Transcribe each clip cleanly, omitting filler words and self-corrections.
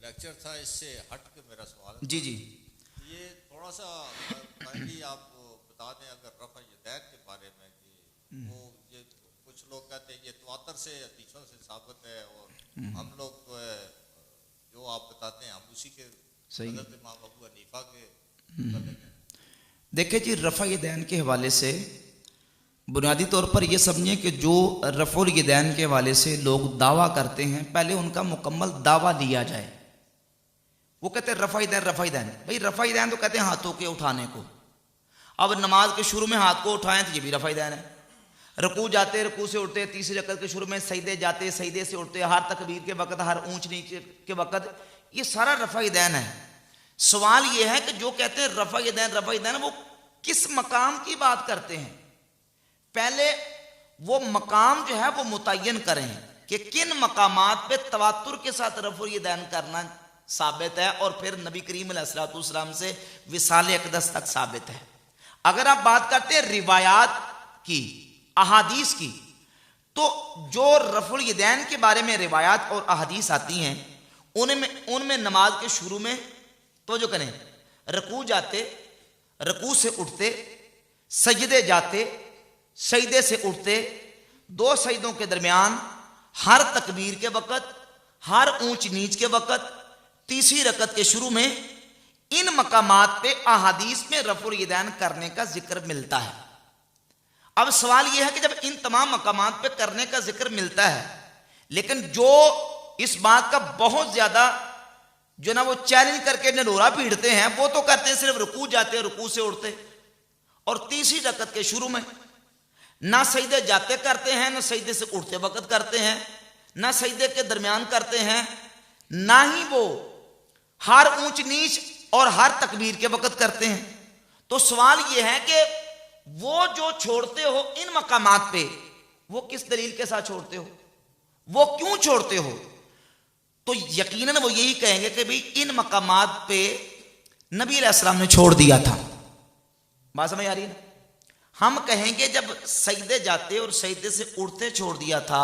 Lecture था, इससे हट के मेरा सवाल जी जी ये थोड़ा सा काइंडली आप बता दें अगर रफ़ा यदैन के बारे में कि वो ये कुछ लोग कहते हैं ये तवातर से हदीसों से साबित है और हम लोग तो है जो आप बताते हैं हम उसी के हज़रत इमाम अबू हनीफा के देखिए जी, रफ़ा यदैन के हवाले से बुनियादी तौर पर यह समझें कि जो रफ़ुल यदैन के हवाले से लोग दावा करते हैं, पहले उनका मुकम्मल दावा लिया जाए। वो कहते हैं रफ़ा यदैन, भाई रफ़ा यदैन तो कहते हैं हाथों के उठाने को। अब नमाज के शुरू में हाथ को उठाएं तो ये भी रफ़ा यदैन है। रकू जाते रकू से उठते, तीसरी रकत के शुरू में सजदे जाते सजदे से उठते, हर तकबीर के वक़्त, हर ऊंच नीचे के वक़्त, ये सारा रफ़ा यदैन है। सवाल ये है कि जो कहते हैं रफ़ा यदैन वो किस मकाम की बात करते हैं। पहले वो मकाम जो है वो मुतय्यन करें कि किन मकामात पे तवातुर के साथ रफ़ुल यदैन करना साबित है और फिर नबी करीम अलैहिस्सलाम से विसाल अक़दस तक साबित है। अगर आप बात करते हैं रिवायात की, अहादीस की, तो जो रफ़ुल यदैन के बारे में रिवायात और अहादीस आती हैं उनमें नमाज के शुरू में तो जो करें रकू जाते, रकू से उठते, सजदे जाते, सजदे से उठते, दो सजदों के दरमियान, हर तकबीर के वक़्त, हर ऊंच नीच के वक़्त, तीसरी रकत के शुरू में, इन मकामात पे अहादीस में रफ़ुल यदैन करने का जिक्र मिलता है। अब सवाल यह है कि जब इन तमाम मकामात पे करने का जिक्र मिलता है, लेकिन जो इस बात का बहुत ज्यादा जो ना वो चैलेंज करके नडोरा पीटते हैं, वो तो करते हैं सिर्फ रुकू जाते, रुकू से उठते, और तीसरी रकत के शुरू में ना सजदे जाते करते हैं, ना सजदे से उठते वक्त करते हैं, ना सजदे के दरमियान करते हैं, ना ही वो हर ऊंच नीच और हर तकबीर के वक्त करते हैं। तो सवाल यह है कि वो जो छोड़ते हो इन मकामात पे, वो किस दलील के साथ छोड़ते हो, वो क्यों छोड़ते हो? तो यकीनन वो यही कहेंगे कि भाई इन मकामात पे नबी अलैहिस्सलाम ने छोड़ दिया था। बात समझ आ रही है? हम कहेंगे जब सजदे जाते और सजदे से उठते छोड़ दिया था,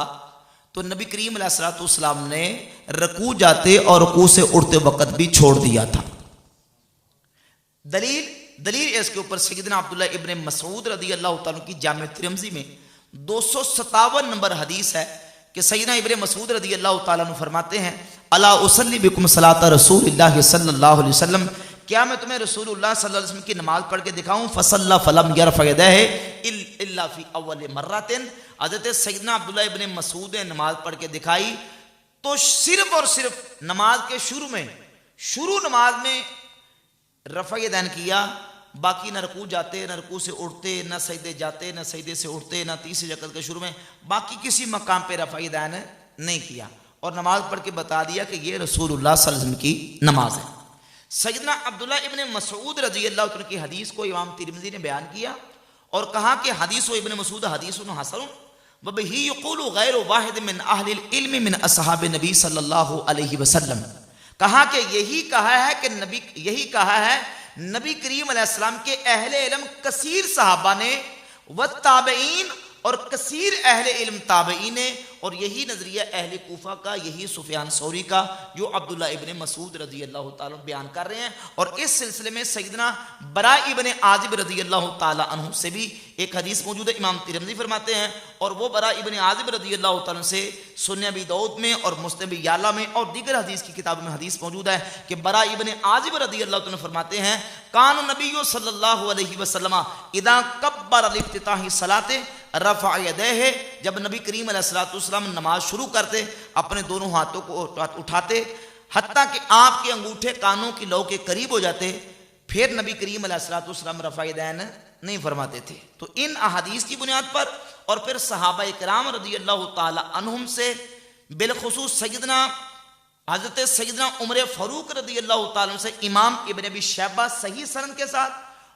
तो नबी करीम अलैहिस्सलाम ने रकू जाते और रकू से उठते वक्त भी छोड़ दिया था। दलील इसके ऊपर सैयदना अब्दुल्ला इब्ने मसऊद रज़ी अल्लाह तआला की जामे तिरमिज़ी में 257 नंबर हदीस है कि सैयदना इब्ने मसऊद रज़ी अल्लाह तआला अन्हु फरमाते हैं, अला उसल्ली बिकुम सलाता रसूलिल्लाह सल्लल्लाहु अलैहि वसल्लम, क्या मैं तुम्हें रसूलुल्लाह सल्लल्लाहु अलैहि वसल्लम की नमाज पढ़ के दिखाऊं? फसल्ला फलम यरफ़ा यदैहि इल्ला फी अव्वल मर्रतिन। हज़रत सैयदना अब्दुल्ला इब्ने मसऊद ने नमाज पढ़ के दिखाई तो सिर्फ और सिर्फ नमाज के शुरू नमाज में रफ़ा यदैन किया, बाकी न रकू जाते, न रकू से उठते, न सजदे जाते, न सजदे से उठते, न तीसरी रकत के शुरू में बाकी किसी मकाम पे रफ़ा यदैन नहीं किया, और नमाज पढ़ के बता दिया कि ये रसूलुल्लाह सल्लल्लाहु अलैहि वसल्लम की नमाज है। सैयदना अब्दुल्ला इब्ने मसऊद रज़ी अल्लाह तआला की हदीस को इमाम तिरमिज़ी ने बयान किया और कहा कि हदीस इब्ने मसऊद हदीसुन हसन व बिही यक़ूलु गैरु वाहिद मिन अहलिल इल्म मिन असहाब नबी सल्लल्लाहु अलैहि वसल्लम। कहा कि यही कहा है नबी करीम अलैहिस्सलाम के अहले इल्म कसीर सहाबा ने, व ताबईन और कसीर अहले इल्म ताबईन ने, और यही नजरिया अहले कूफा का, यही सुफियान सौरी का जो अब्दुल्ला इब्ने मसऊद रज़ी अल्लाह तआला बयान कर रहे हैं। और इस सिलसिले में सैयदना बरा इब्ने आजिब रज़ी अल्लाह तआला अन्हु से भी एक हदीस मौजूद है। इमाम तिरमिज़ी फरमाते हैं, और वो बरा इब्ने आजिब रज़ी अल्लाह तआला से सुनन अबी दाऊद में और मुस्नद याला में और दीगर हदीस की किताब में हदीस मौजूद है कि बरा इब्ने आजिब रज़ी अल्लाह तआला फरमाते हैं, कान नबी सल्लल्लाहु अलैहि वसल्लम इदा कब्बर लिफ्तिताहि सलाते रफ़ा यदैहि, जब नबी करीम अलैहिस्सलाम नमाज शुरू करते अपने दोनों हाथों को उठाते हत्ता कि आपके अंगूठे कानों की लौ के करीब हो जाते, फिर नबी करीम अलैहिस्सलाम रफ़ा यदैन नहीं फरमाते थे। तो इन अहादीस की बुनियाद पर और फिर सहाबा इकराम रज़ी अल्लाह तआला अन्हुम से, बिलखुसूस हज़रत सैयदना उमर फ़ारूक रज़ी अल्लाह तआला से, इमाम इब्न अबी शैबा सही सनद के साथ,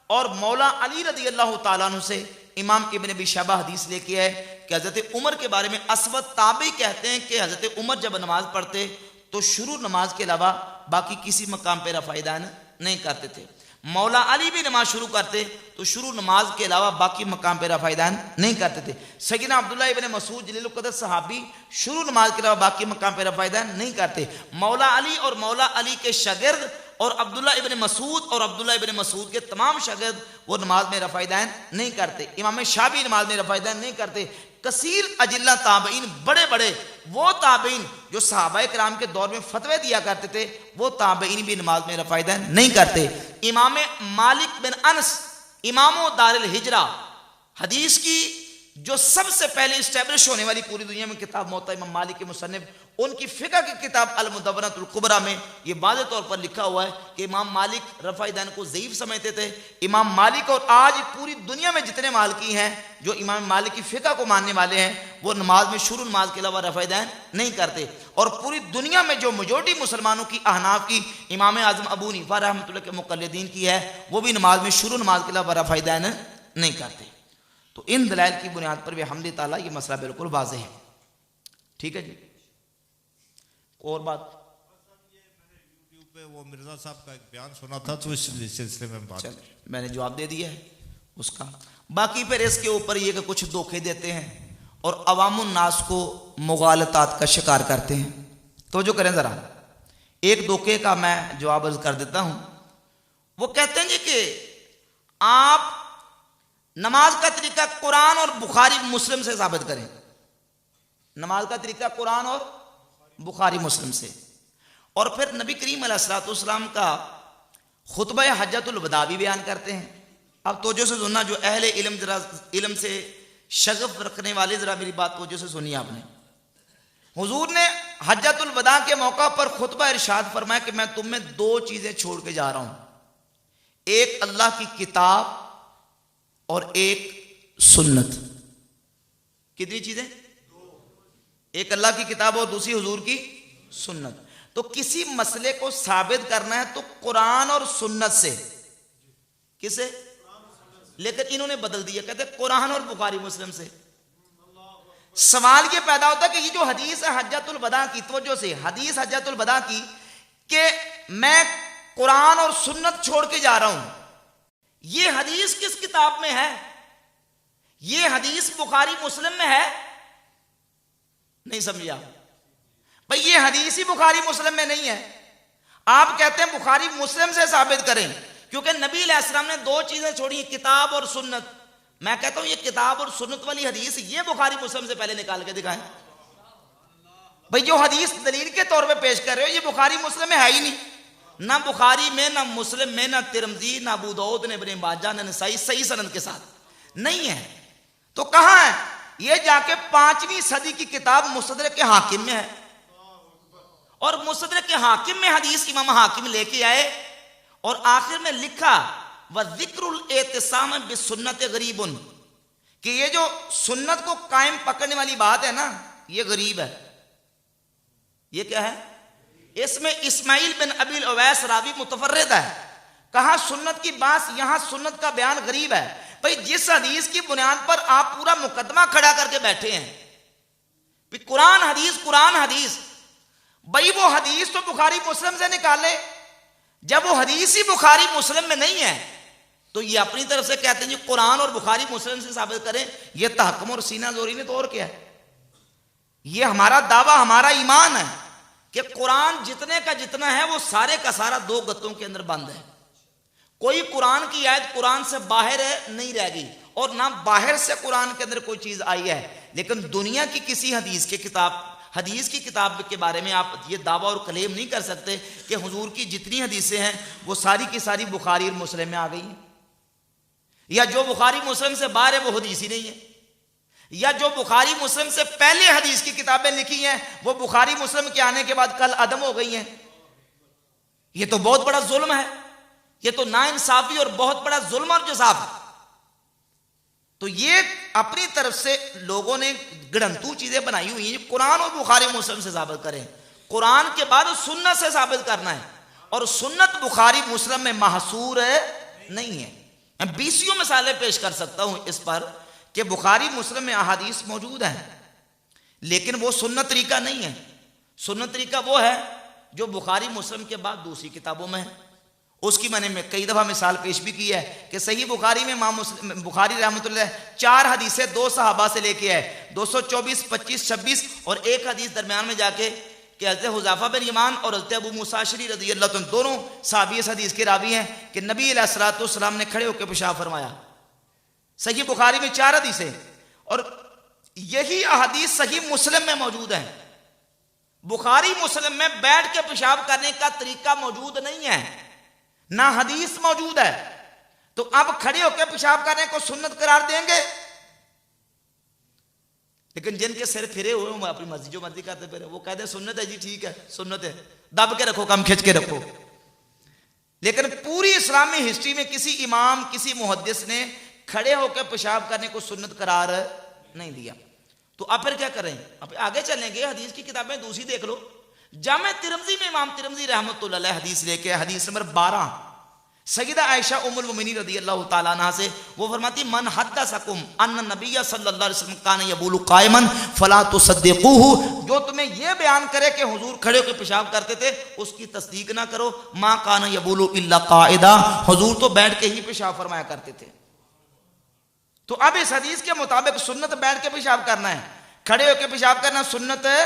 और मौला अली रज़ी अल्लाह तआला अन्हु से इमाम इब्न अबी शैबा हदीस लेके है कि हज़रत उमर के बारे में असवद ताबी कहते हैं कि हज़रत उमर जब नमाज पढ़ते तो शुरू नमाज के अलावा बाकी किसी मकाम पे रफ़ा यदैन नहीं करते थे। मौला अली भी नमाज शुरू करते तो शुरू नमाज के अलावा बाकी मकाम पे रफ़ाइदान नहीं करते थे। सैयदना अब्दुल्लाह इब्न मसूद जलील क़द्र सहाबी शुरू नमाज के अलावा बाकी मकाम पे रफ़ाइदान नहीं करते। मौला अली और मौला अली के शागिर्द और अब्दुल्लाह इब्न मसूद और अब्दुल्लाह इब्न मसूद के तमाम शागिर्द वो नमाज में रफ़ाइदान नहीं करते। इमाम शाफी नमाज में रफ़ाइदान नहीं करते। कसीर अजिल्ला ताबईन, बड़े बड़े वो ताबईन जो सहाबाए किराम के दौर में फतवे दिया करते थे, वो ताबईन भी नमाज में रफ़ाइदान नहीं करते। इमाम मालिक बिन अनस, इमामो दारिल हिजरा, हदीस की जो सबसे पहले इस्टेब्लिश होने वाली पूरी दुनिया में किताब मौता इमाम मालिक के मुसन्निफ, उनकी फ़िक़्ह की किताब अल मुदव्वरतुल कुबरा में ये वाज़ेह तौर पर लिखा हुआ है कि इमाम मालिक रफ़ाइदान को ज़ईफ़ समझते थे। इमाम मालिक और आज पूरी दुनिया में जितने मालिकी हैं जो इमाम मालिक की फ़िक़्ह को मानने वाले हैं, वो नमाज में शुरू नमाज के अलावा रफ़ाइदान नहीं करते। और पूरी दुनिया में जो मेजॉरिटी मुसलमानों की, अहनाफ की, इमाम आज़म अबू हनीफा रहमतुल्लाह के मुक़ल्लिदीन की है, वो भी नमाज में शुरू नमाज के अलावा रफ़ाइदान नहीं करते। तो इन दलाइल की बुनियाद पर भी हम्द ताला ये मसला बिल्कुल वाज़ेह है। ठीक है जी, और बात यूट्यूब पे वो मिर्जा साहब का एक बयान सुना था, तो इस सिलसिले में बात मैंने जवाब दे दिया है उसका। बाकी फिर इसके ऊपर ये कि कुछ धोखे देते हैं और अवामुन नास को मुगालतात का शिकार करते हैं। तो जो करें ज़रा एक धोखे का मैं जवाब अर्ज कर देता हूँ। वो कहते हैं जी कि आप नमाज का तरीका कुरान और बुखारी मुस्लिम से साबित करें। नमाज का तरीका कुरान और बुखारी मुस्लिम से। और फिर नबी करीम अलैहिस्सलाम का खुतबा हज्जतुल वदा भी बयान करते हैं। अब तोजो से सुनना, जो अहले इल्म जरा इल्म से शगफ रखने वाले, जरा मेरी बात तोजो से सुनिए आपने। हुजूर ने हज्जतुल वदा के मौका पर खुतबा इरशाद फरमाया कि मैं तुम में दो चीजें छोड़ के जा रहा हूं, एक अल्लाह की किताब और एक सुन्नत। कितनी चीजें? एक अल्लाह की किताब और दूसरी हुजूर की सुन्नत। तो किसी मसले को साबित करना है तो कुरान और सुन्नत से। किसे? लेकिन इन्होंने बदल दिया, कहते कुरान और बुखारी मुस्लिम से। सवाल ये पैदा होता है कि ये जो हदीस है हज्जतुल वदा की, तवज्जो से, हदीस हज्जतुल वदा की कि मैं कुरान और सुन्नत छोड़ के जा रहा हूं, ये हदीस किस किताब में है? ये हदीस बुखारी मुस्लिम में है? नहीं समझिए आप भाई, ये हदीस ही बुखारी मुस्लिम में नहीं है। आप कहते हैं बुखारी मुस्लिम से साबित करें, क्योंकि नबी अलैहिस्सलाम ने दो चीजें छोड़ी, किताब और सुन्नत। मैं कहता हूं ये किताब और सुन्नत वाली हदीस ये बुखारी मुस्लिम से पहले निकाल के दिखाएं। भाई जो हदीस दलील के तौर पे पेश कर रहे हो ये बुखारी मुस्लिम में है ही नहीं, ना बुखारी में, ना मुस्लिम में, ना तिरमिज़ी, ना अबू दाऊद, ना इब्न माजा, ना नसाई सही सनद के साथ नहीं है। तो कहां है ये? जाके 5वीं सदी की किताब मुस्तदरक के हाकिम में है। और मुस्तदरक के हाकिम में हदीस इमाम हाकिम लेके आए और आखिर में लिखा व ज़िक्रुल एतिसाम बिसुन्नत गरीबुन, कि ये जो सुन्नत को कायम पकड़ने वाली बात है ना, ये गरीब है। ये क्या है? इसमें इस्माइल बिन अबील उवैस रावी मुतफर्रिद है। कहा सुन्नत की बात, यहां सुन्नत का बयान गरीब है। भाई जिस हदीस की बुनियाद पर आप पूरा मुकदमा खड़ा करके बैठे हैं, कुरान हदीस, कुरान हदीस, भाई वो हदीस तो बुखारी मुस्लिम से निकाले। जब वो हदीस ही बुखारी मुस्लिम में नहीं है तो ये अपनी तरफ से कहते हैं जी कुरान और बुखारी मुस्लिम से साबित करें। ये तहक्कुम और सीना जोरी ने तो और क्या है? ये हमारा दावा, हमारा ईमान है कि कुरान जितने का जितना है वो सारे का सारा दो गत्तों के अंदर बंद है। कोई कुरान की आयत कुरान से बाहर है नहीं रहेगी, और ना बाहर से कुरान के अंदर कोई चीज आई है। लेकिन दुनिया की किसी हदीस की किताब के बारे में आप ये दावा और क्लेम नहीं कर सकते कि हुजूर की जितनी हदीसें हैं वो सारी की सारी बुखारी और मुस्लिम में आ गई हैं, या जो बुखारी मुस्लिम से बाहर है वो हदीस ही नहीं है, या जो बुखारी मुस्लिम से पहले हदीस की किताबें लिखी हैं वो बुखारी मुस्लिम के आने के बाद कल अदम हो गई हैं। ये तो बहुत बड़ा जुल्म है, ये तो नाइंसाफी और बहुत बड़ा जुल्म और जसाफ है। तो ये अपनी तरफ से लोगों ने गढ़ंतू चीजें बनाई हुई हैं। कुरान और बुखारी मुस्लिम से साबित करें, कुरान के बाद सुन्नत से साबित करना है, और सुन्नत बुखारी मुस्लिम में महसूर नहीं है। मैं 20 मिसालें पेश कर सकता हूं इस पर कि बुखारी मुस्लिम में अहादीस मौजूद है, लेकिन वो सुन्नत तरीका नहीं है। सुन्नत तरीका वो है जो बुखारी मुस्लिम के बाद दूसरी किताबों में है, उसकी मैंने कई दफ़ा मिसाल पेश भी की है कि सही बुखारी में इमाम बुखारी रहमतुल्लाह 4 हदीसें 2 सहाबा से लेके आए, 224, 25, 26 और एक हदीस दरमियान में जाके कि हज़रत हुज़ैफा बिन यमान और हज़रत अबू मूसा अशअरी रज़ियल्लाहु अन्हु दोनों सहाबी इस हदीस के रावी हैं कि नबी अलैहिस्सलातु वस्सलाम ने खड़े होकर पेशाब फरमाया। सही बुखारी में 4 हदीसें, और यही हदीस सही मुस्लिम में मौजूद है। बुखारी मुस्लिम में बैठ के पेशाब करने का तरीका मौजूद नहीं है, ना हदीस मौजूद है। तो अब खड़े होकर पेशाब करने को सुन्नत करार देंगे? लेकिन जिनके सिर फिरे हुए वो अपनी मर्जी जो मर्जी करते फिरे, वो कहते सुन्नत है जी, ठीक है सुन्नत है, दब के रखो, कम खिंच के रखो। लेकिन पूरी इस्लामी हिस्ट्री में किसी इमाम किसी मुहद्दिस ने खड़े होकर पेशाब करने को सुन्नत करार नहीं दिया। तो अब फिर क्या करें? अब आगे चलेंगे, हदीस की किताबें दूसरी देख लो। जामे तिरमिज़ी में इमाम तिरमिज़ी रहमतुल्लाह अलैह हदीस लेके, हदीस नंबर 12 सय्यदा आयशा उम्मुल मोमिनीन रज़ियल्लाहु ताला अन्हा से, वो फरमाती मन हद्दसकुम अन्न नबिय्य सल्लल्लाहु अलैहि वसल्लम कान यबूलु कायमन फला तुसद्दिकूहु, जो तुम्हें यह बयान करे कि हुजूर खड़े होकर पेशाब करते थे उसकी तस्दीक ना करो। मा कान यबूलु इल्ला काइदा, हुजूर तो बैठ के ही पेशाब फरमाया करते थे। तो अब इस हदीस के मुताबिक सुन्नत बैठ के पेशाब करना है, खड़े होकर पेशाब करना सुन्नत है?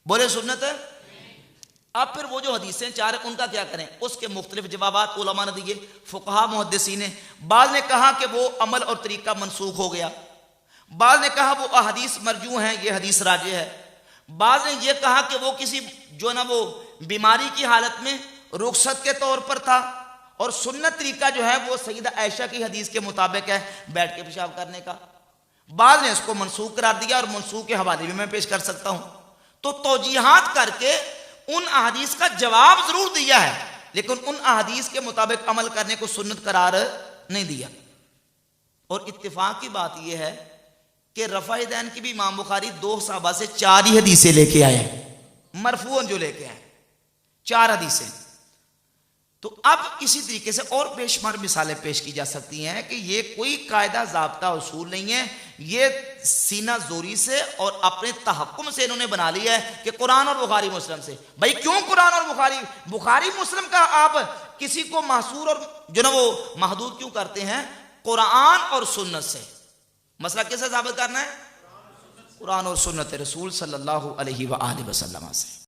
बोले सुन्नत है। अब फिर वो जो हदीसें 4 उनका क्या करें? उसके मुख्तलिफ जवाबात उलमा ने दिए, फुकहा मुहद्दिसीन ने। बाद ने कहा कि वो अमल और तरीका मनसूख हो गया, बाद ने कहा वो अहदीस मरजू हैं, ये हदीस राजे है। बाद ने ये कहा कि वो किसी जो ना वो बीमारी की हालत में रुखसत के तौर पर था, और सुन्नत तरीका जो है वो सय्यदा आयशा की हदीस के मुताबिक है बैठ के पेशाब करने का। बाद ने इसको मनसूख करार दिया, और मनसूख के हवाले भी मैं पेश कर सकता हूं। तो तौजीहात करके उन अहदीस का जवाब जरूर दिया है, लेकिन उन अहदीस के मुताबिक अमल करने को सुन्नत करार नहीं दिया। और इत्तेफाक की बात यह है कि रफ़ा यदैन की भी इमाम बुखारी 2 सहाबा से 4 ही हदीसें लेके आए, मरफूअन जो लेके आए 4 हदीसें। तो अब इसी तरीके से और बेशुमार मिसालें पेश की जा सकती हैं कि ये कोई कायदा ज़ाब्ता उसूल नहीं है, ये सीना जोरी से और अपने तहक्कुम से इन्होंने बना लिया है कि कुरान और बुखारी मुस्लिम से। भाई क्यों कुरान और बुखारी मुस्लिम का आप किसी को महसूर और जो ना वो महदूद क्यों करते हैं? कुरान और सुन्नत से। मसला किससे साबित करना है? कुरान और सुन्नत रसूल सल्लल्लाहु अलैहि वसल्लम से।